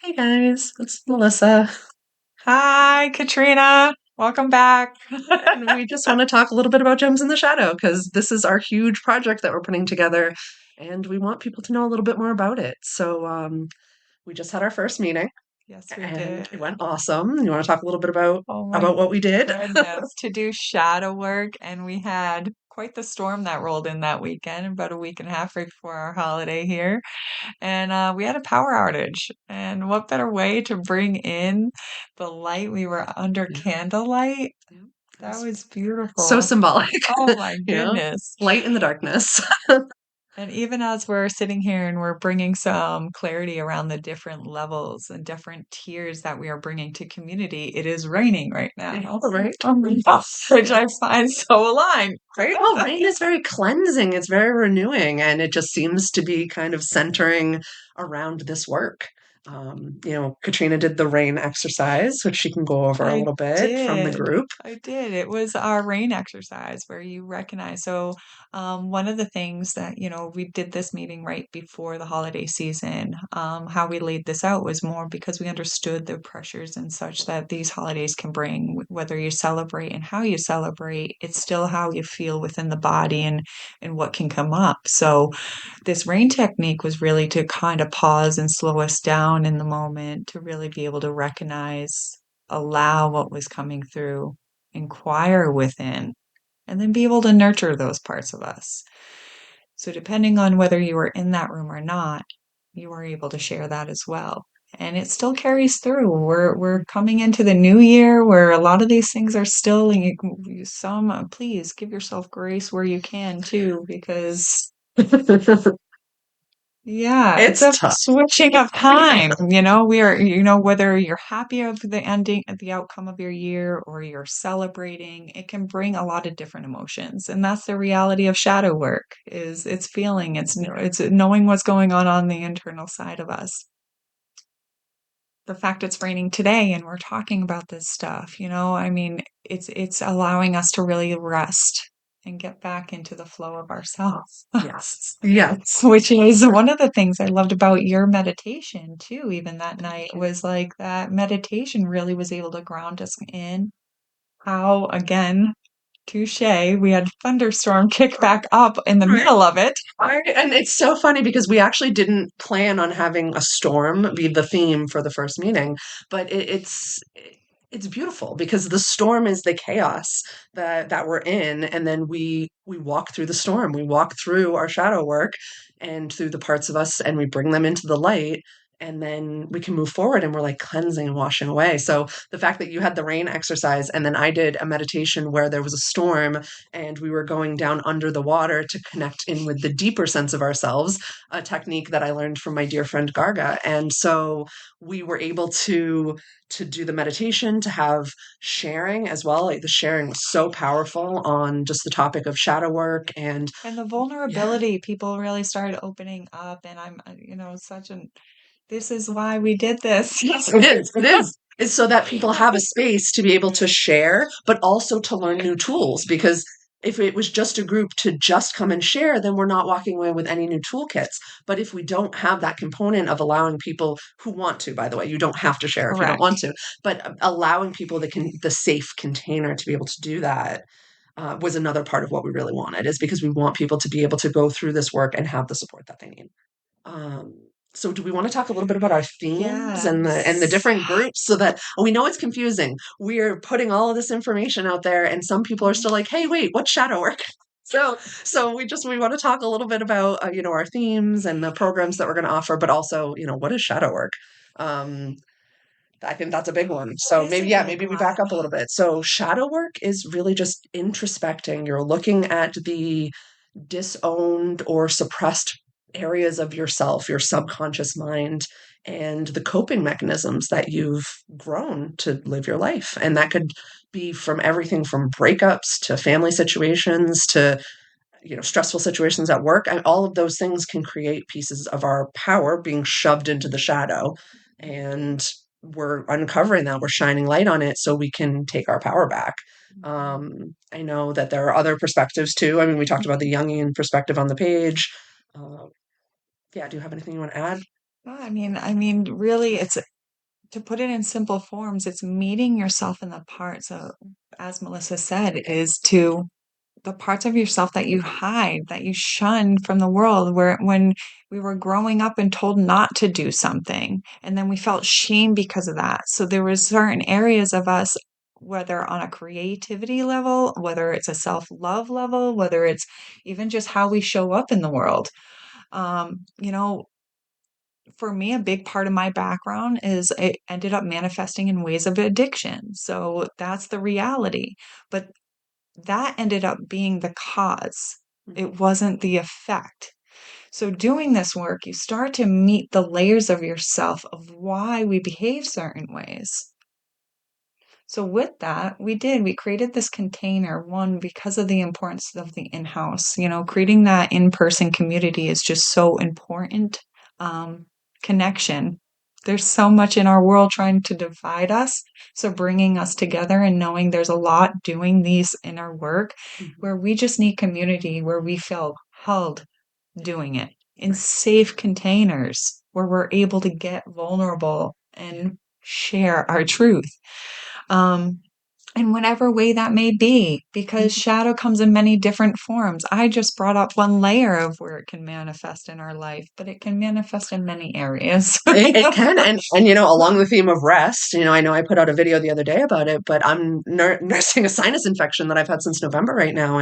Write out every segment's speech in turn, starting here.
Hey guys, it's Melissa, Hi, Katrina. Welcome back. and we just want to talk a little bit about Gems in the Shadow because this is our huge project that we're putting together, and we want people to know a little bit more about it. We just had our first meeting, Yes, we and did. it went awesome. You want to talk a little bit about Oh my about what we did? goodness, to do shadow work, and we had quite the storm that rolled in that weekend, about a week and a half right before our holiday here. And we had a power outage. And what better way to bring in the light? We were under Yeah, candlelight. yeah, it That was was so beautiful. symbolic, Oh my you know, goodness. light in the darkness. And even as we're sitting here and we're bringing some clarity around the different levels and different tiers that we are bringing to community, it is raining right now. Yeah, right. Oh my gosh, which I find so aligned. Right? Well, rain is very cleansing, it's very renewing, and it just seems to be kind of centering around this work. Katrina did the rain exercise, which she can go over a I little bit from the did. group. I did. It was our rain exercise where you recognize. So, one of the things that, we did this meeting right before the holiday season. How we laid this out was more because we understood the pressures and such that these holidays can bring, whether you celebrate and how you celebrate, it's still how you feel within the body and what can come up. So, this rain technique was really to kind of pause and slow us down in the moment to really be able to recognize, allow what was coming through, inquire within, and then be able to nurture those parts of us. So, depending on whether you were in that room or not, you were able to share that as well. And it still carries through. We're coming into the new year where a lot of these things are still some. Please give yourself grace where you can too, because yeah, it's It's a tough. switching of time. We are, whether you're happy of the ending, the outcome of your year, or you're celebrating, it can bring a lot of different emotions. And that's the reality of shadow work is it's feeling, it's knowing what's going on the internal side of us. The fact it's raining today and we're talking about this stuff, I mean, it's allowing us to really rest and get back into the flow of ourselves. Yes. Yes. Which is one of the things I loved about your meditation too, even that night, was like that meditation really was able to ground us in how, again, touche, we had thunderstorm kick back up in the Right. middle of it. And it's so funny because we actually didn't plan on having a storm be the theme for the first meeting, but it's beautiful because the storm is the chaos that we're in, and then we walk through the storm. We walk through our shadow work and through the parts of us, and we bring them into the light. And then we can move forward and we're like cleansing and washing away. So the fact that you had the rain exercise and then I did a meditation where there was a storm and we were going down under the water to connect in with the deeper sense of ourselves, a technique that I learned from my dear friend Garga. And so we were able to do the meditation, to have sharing as well. Like the sharing was so powerful on just the topic of shadow work and And the yeah. vulnerability, people really started opening up. And I'm, such an, this is why we did this. Yes, it is. It is. It's so that people have a space to be able to share, but also to learn new tools. Because if it was just a group to just come and share, then we're not walking away with any new toolkits. But if we don't have that component of allowing people who want to, by the way, you don't have to share if you don't want Correct. to, but allowing people the safe container to be able to do that was another part of what we really wanted, is because we want people to be able to go through this work and have the support that they need. Um, so do we want to talk a little bit about our themes and the Yes. different groups so that we know it's confusing. We're putting all of this information out there and some people are still like, "Hey, wait, what's shadow work?" So we want to talk a little bit about our themes and the programs that we're going to offer, but also, what is shadow work? Um, I think that's a big one. That So is a maybe big we back one. up a little bit. So shadow work is really just introspecting. You're looking at the disowned or suppressed areas of yourself, your subconscious mind, and the coping mechanisms that you've grown to live your life. And that could be from everything from breakups to family situations to stressful situations at work. And all of those things can create pieces of our power being shoved into the shadow. And we're uncovering that, we're shining light on it so we can take our power back. I know that there are other perspectives too. I mean, we talked about the Jungian perspective on the page. Uh, yeah, do you have anything you want to add? No, I mean, really, to put it in simple forms, it's meeting yourself in the parts of, as Melissa said, is to the parts of yourself that you hide, that you shun from the world, where when we were growing up and told not to do something, and then we felt shame because of that. So there was certain areas of us, whether on a creativity level, whether it's a self-love level, whether it's even just how we show up in the world. You know, for me, a big part of my background is it ended up manifesting in ways of addiction. So that's the reality. But that ended up being the cause. It wasn't the effect. So, doing this work, you start to meet the layers of yourself of why we behave certain ways. So, with that, we created this container, one, because of the importance of the in house. You know, creating that in person community is just so important. Um, Connection. There's so much in our world trying to divide us. So, bringing us together and knowing there's a lot doing these in our work Mhm. where we just need community, where we feel held doing it in Right. safe containers, where we're able to get vulnerable and share our truth. Um, in whatever way that may be, because Mhm. shadow comes in many different forms. I just brought up one layer of where it can manifest in our life, but it can manifest in many areas. It can, and along the theme of rest, I know I put out a video the other day about it, but I'm nursing a sinus infection that I've had since November right now,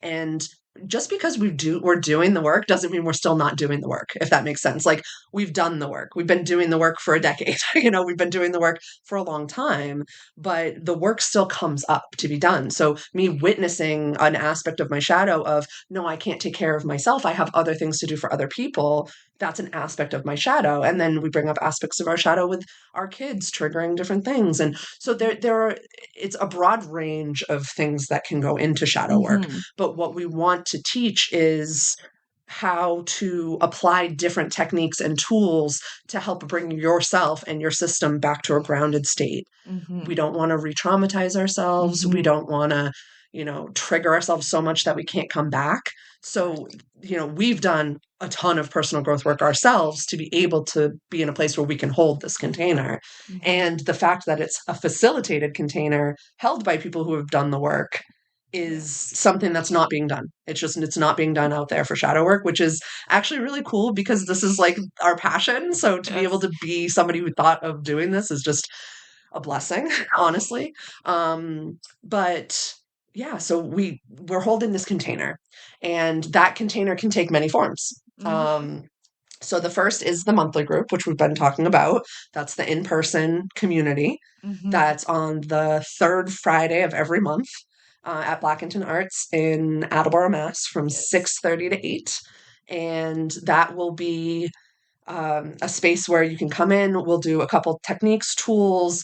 and just because we're doing the work doesn't mean we're still not doing the work, if that makes sense. Like, we've done the work, we've been doing the work for a decade, we've been doing the work for a long time, but the work still comes up to be done. So me witnessing an aspect of my shadow of, no, I can't take care of myself, I have other things to do for other people, that's an aspect of my shadow. And then we bring up aspects of our shadow with our kids triggering different things. And so there are it's a broad range of things that can go into shadow work. Mhm, But what we want to teach is how to apply different techniques and tools to help bring yourself and your system back to a grounded state. We mhm, don't want to re-traumatize ourselves. We mhm. don't want to, trigger ourselves so much that we can't come back. Yes. So, we've done a ton of personal growth work ourselves to be able to be in a place where we can hold this container. Mhm, And the fact that it's a facilitated container held by people who have done the work is yes. something that's not being done. It's not being done out there for shadow work, which is actually really cool because this is like our passion. So to be able Yes. to be somebody who thought of doing this is just a blessing, honestly. But yeah, so we're holding this container, and that container can take many forms. Mhm, Um, so the first is the monthly group, which we've been talking about. That's the in-person community. mhm. That's on the third Friday of every month at Blackington Arts in Attleboro, Mass, from Yes. 6:30 to 8. And that will be a space where you can come in. We'll do a couple techniques, tools.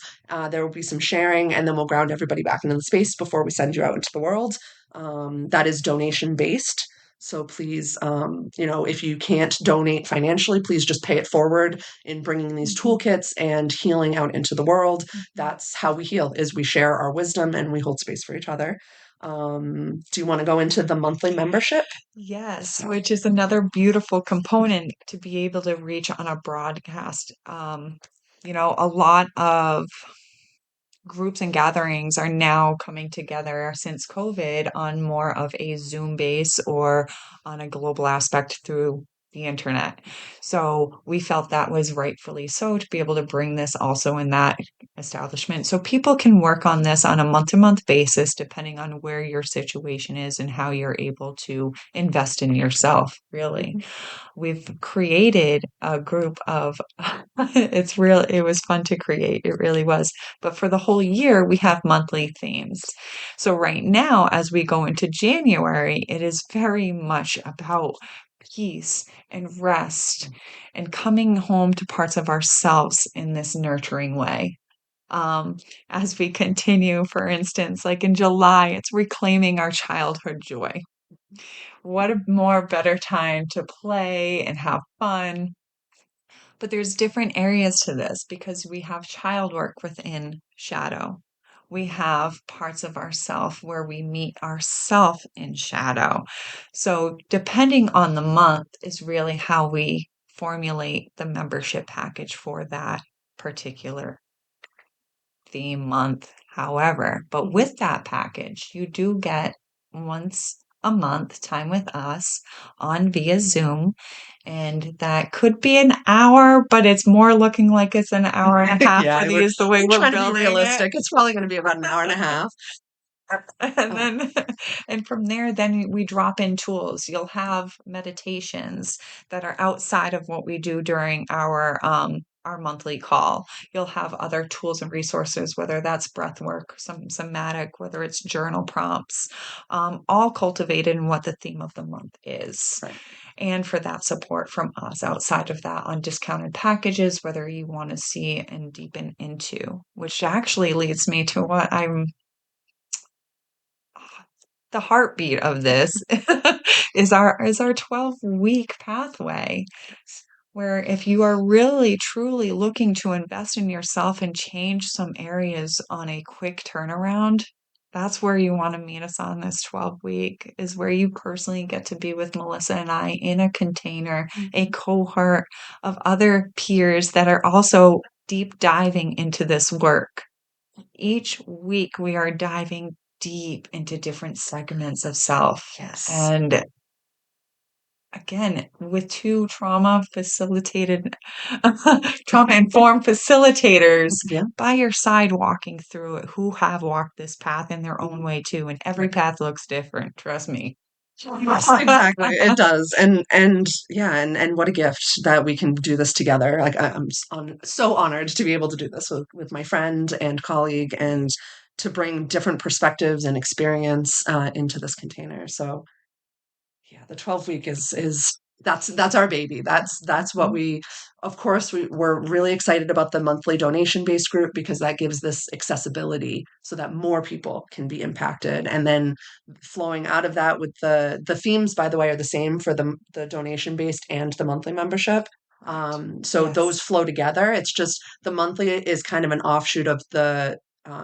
There will be some sharing, and then we'll ground everybody back into the space before we send you out into the world. That is donation based. So please, if you can't donate financially, please just pay it forward in bringing these Mhm, toolkits and healing out into the world. mhm. That's how we heal, is we share our wisdom and we hold space for each other. Do you want to go into the monthly membership? Yes, which is another beautiful component to be able to reach on a broadcast. A lot of groups and gatherings are now coming together since COVID on more of a Zoom base or on a global aspect through the internet. So we felt that was rightfully so to be able to bring this also in that establishment. So people can work on this on a month to month basis, depending on where your situation is and how you're able to invest in yourself, really. Mhm. We've created a group of it was fun to create, it really was. But for the whole year, we have monthly themes. So right now, as we go into January, it is very much about peace and rest and coming home to parts of ourselves in this nurturing way. Um, as we continue, for instance, like in July, it's reclaiming our childhood joy. What a more better time to play and have fun. But there's different areas to this because we have child work within shadow. We have parts of ourself where we meet ourself in shadow. So depending on the month is really how we formulate the membership package for that particular theme month. However, but Mhm. with that package, you do get once a month time with us on via Zoom. And that could be an hour, but it's more looking like it's an hour and a half Yeah, for these the way we're we're trying to be building it. realistic. It's probably going to be about an hour and a half. And Uh, then and from there then we drop in tools. You'll have meditations that are outside of what we do during our monthly call. You'll have other tools and resources, whether that's breath work, some somatic, whether it's journal prompts, all cultivated in what the theme of the month is. right. And for that support from us outside of that on discounted packages, whether you want to see and deepen into, which actually leads me to what I'm the heartbeat of this is our 12-week pathway, where if you are really truly looking to invest in yourself and change some areas on a quick turnaround, that's where you want to meet us on this 12-week, is where you personally get to be with Melissa and I in a container, a Mhm. cohort of other peers that are also deep diving into this work. Each week, we are diving deep into different segments of self. Yes. And again, with two trauma informed facilitators Yeah. by your side walking through it who have walked this path in their own way too. And every Right. path looks different, trust me. Yes, exactly. It does. And yeah, and what a gift that we can do this together. Like so honored to be able to do this with my friend and colleague and to bring different perspectives and experience into this container. So yeah, the 12 week is that's our baby. That's what Mhm. we of course we're really excited about the monthly donation based group because that gives this accessibility so that more people can be impacted. And then flowing out of that with the themes, by the way, are the same for the donation based and the monthly membership. Right. So those Yes. flow together. It's just the monthly is kind of an offshoot of the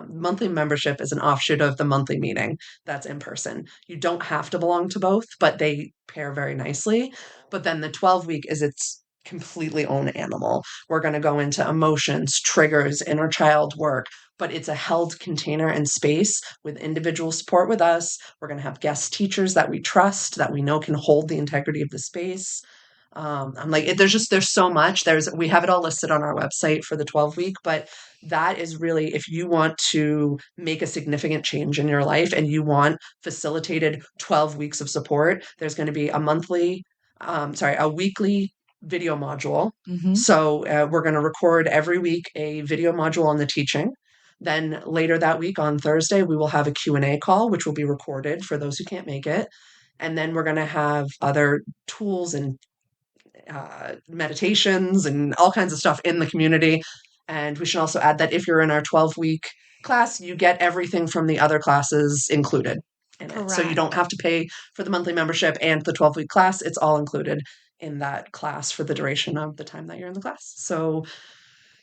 monthly membership is an offshoot of the monthly meeting that's in person. You don't have to belong to both, but they pair very nicely. But then the 12-week is its completely own animal. We're going to go into emotions, triggers, inner child work, but it's a held container and space with individual support with us. We're going to have guest teachers that we trust, that we know can hold the integrity of the space. I'm like, there's so much. We have it all listed on our website for the 12-week, but that is really if you want to make a significant change in your life and you want facilitated 12 weeks of support, there's going to be a weekly video module. Hmm. So we're going to record every week a video module on the teaching. Then later that week on Thursday, we will have a Q&A call, which will be recorded for those who can't make it. And then we're going to have other tools and meditations and all kinds of stuff in the community. And we should also add that if you're in our 12-week class, you get everything from the other classes included in it. So you don't Correct. have to pay for the monthly membership and the 12-week class. It's all included in that class for the duration of the time that you're in the class. So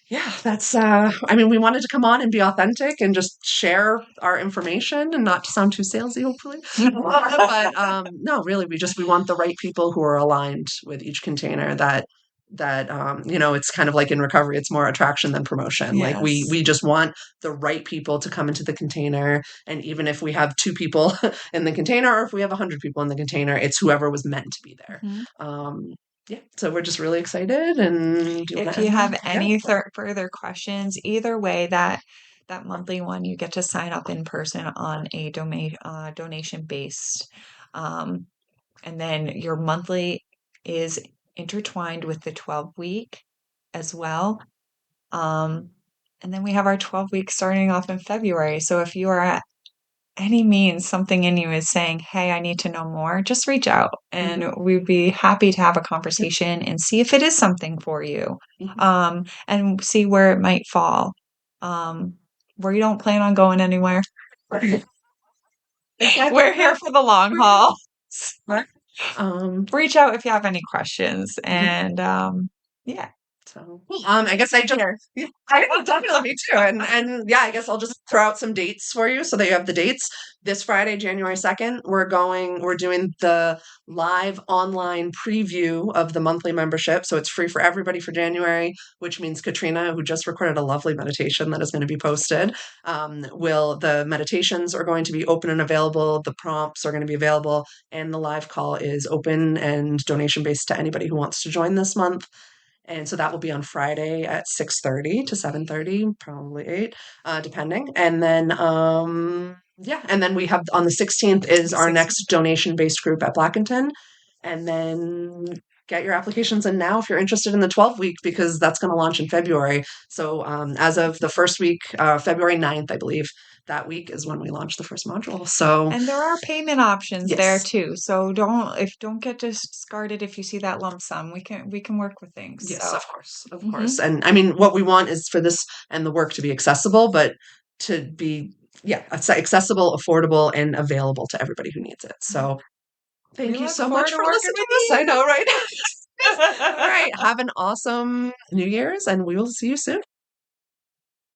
yeah, that's I mean, we wanted to come on and be authentic and just share our information and not to sound too salesy, hopefully. But no, really, we want the right people who are aligned with each container it's kind of like in recovery, it's more attraction than promotion. Like Yes. we just want the right people to come into the container. And even if we have two people in the container or if we have 100 people in the container, it's whoever was meant to be there. Mhm. Yeah, so we're just really excited. And do you want If to add you more? have Yeah. any further questions, either way, that monthly one, you get to sign up in person on a donation based, um, and then your monthly is intertwined with the 12-week as well. Um, and then we have our 12-week starting off in February. So if you are at any means something in you is saying, "Hey, I need to know more," just reach out Mhm. and we'd be happy to have a Yep. conversation and see if it is something for you, Mhm. and see where it might fall. Um, where you don't plan on going anywhere. Exactly. We're here No, for the long we're here. haul. Right. Um, Reach out if you have any questions mhm. and, yeah. So, I guess I just Here. yeah, I know, definitely me too. And yeah, I guess I'll just throw out some dates for you so that you have the dates. This Friday, January 2nd, we're doing the live online preview of the monthly membership. So it's free for everybody for January, which means Katrina, who just recorded a lovely meditation that is going to be posted, will the meditations are going to be open and available, the prompts are going to be available, and the live call is open and donation based to anybody who wants to join this month. And so that will be on Friday at 6:30 to 7:30, probably 8, depending. And then yeah, and then we have on the 16th is our 6. next donation-based group at Blackington. And then get your applications in now if you're interested in the 12 week because that's going to launch in February. So as of the first week, February 9th, I believe, that week is when we launch the first module. So And there are payment options there yes. too. So don't get discarded if you see that lump sum. We can work with things. Yes, So, of course, of mhm. course. And I mean, what we want is for this and the work to be accessible, but to be, yeah, accessible, affordable, and available to everybody who needs it. So We thank you look so much forward to for working listening with to this. I know, right? All you. right. Have an awesome New Year's, and we will see you soon.